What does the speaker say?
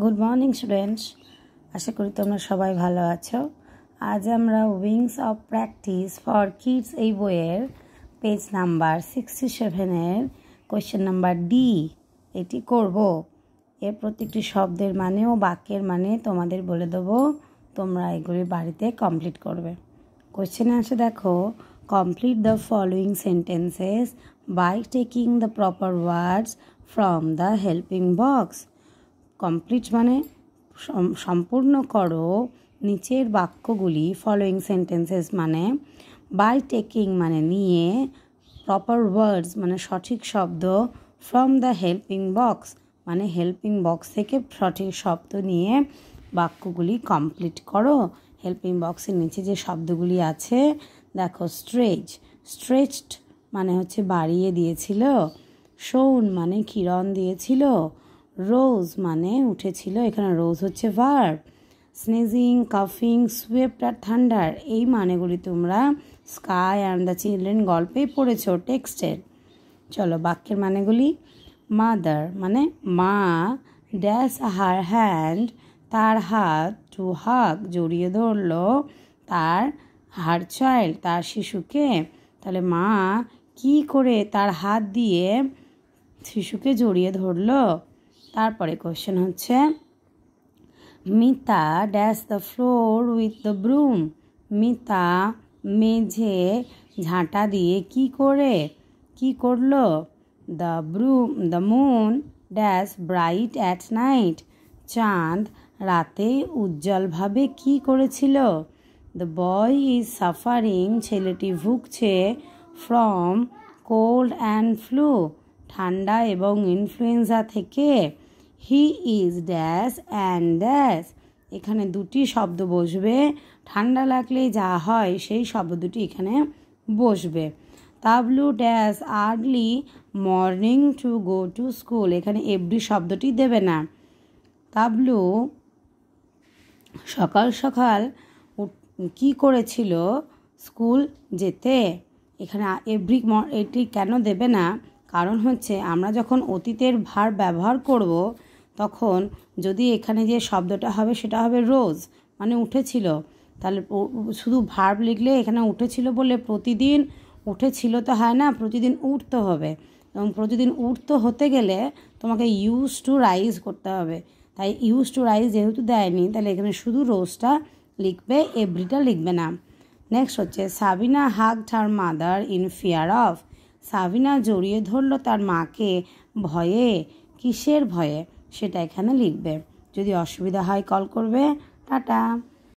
Good morning students, আশা করি তোমরা সবাই ভালো আছো। আজ আমরা wings of practice for kids এই বইয়ের পেজ নাম্বার 67-এর কোয়েশ্চেন নাম্বার ডি এটি করব। এর প্রত্যেকটি শব্দের মানে ও বাক্যের মানে তোমাদের বলে দেবো, তোমরা এগুলি বাড়িতে কমপ্লিট করবে। কোয়েশ্চেনে আসে দেখো, complete the following sentences by taking the proper words from the helping box. Complete মানে সম্পূর্ণ করো নিচের বাক্যগুলি, ফলোয়িং সেন্টেন্সেস মানে বাই টেকিং মানে নিয়ে, প্রপার ওয়ার্ডস মানে সঠিক শব্দ, ফ্রম দ্য হেল্পিং বক্স মানে হেল্পিং বক্স থেকে সঠিক শব্দ নিয়ে বাক্যগুলি কমপ্লিট করো। হেল্পিং বক্সের নিচে যে শব্দগুলি আছে দেখো, স্ট্রেচড মানে হচ্ছে বাড়িয়ে দিয়েছিল, শোন মানে কিরণ দিয়েছিল, রোজ মানে উঠেছিল, এখানে রোজ হচ্ছে ভার্ব, স্নেজিং, কাফিং, সুয়েপ্ট আর থান্ডার এই মানেগুলি তোমরা স্কাই অ্যান্ড দ্য চিলড্রেন গল্পে পড়েছো টেক্সটের। চলো বাক্যের মানেগুলি। মাদার মানে মা, ড্যাশ হার হ্যান্ড তার হাত, টু হাগ জড়িয়ে ধরলো তার হার চাইল্ড তার শিশুকে। তাহলে মা কি করে তার হাত দিয়ে শিশুকে জড়িয়ে ধরলো। তারপরে কোয়েশ্চেন হচ্ছে, Mita dash the floor with the broom, Mita মেঝে ঝাঁটা দিয়ে কি করলো। The moon dash bright at night, চাঁদ রাতে উজ্জ্বলভাবে কি করেছিল। দ্য বয় ইজ সাফারিং, ছেলেটি ভুগছে, ফ্রম কোল্ড অ্যান্ড ফ্লু ঠান্ডা এবং ইনফ্লুয়েঞ্জা থেকে। He is dash and dash, এখানে দুটি শব্দ বসবে, ঠান্ডা লাগলে যা হয় সেই শব্দ দুটি এখানে বসবে। তাবলু dash early morning to go to school, এখানে এভরি শব্দটি দেবে না। তাবলু সকাল সকাল কি করেছিল, স্কুল যেতে, এখানে এভরি এটি কেন দেবে না, কারণ হচ্ছে আমরা যখন অতীতের ভার্ব ব্যবহার করব তখন যদি এখানে যে শব্দটা হবে সেটা হবে রোজ মানে উঠেছিল, তাহলে শুধু ভার্ব লিখলে এখানে উঠেছিল বলে প্রতিদিন উঠেছিল তো হয় না, প্রতিদিন উঠতে হবে, এবং প্রতিদিন উঠতে হতে গেলে তোমাকে ইউজ টু রাইজ করতে হবে। তাই ইউজ টু রাইজ যেহেতু দেয়নি, তাহলে এখানে শুধু রোজটা লিখবে, এভরিটা লিখবে না। নেক্সট হচ্ছে, Sabina hugged her mother in fear of, Sabina জড়িয়ে ধরলো তার মাকে ভয়ে, কিসের ভয়ে সেটা এখানে লিখবে। যদি অসুবিধা হয় কল করবে। টাটা।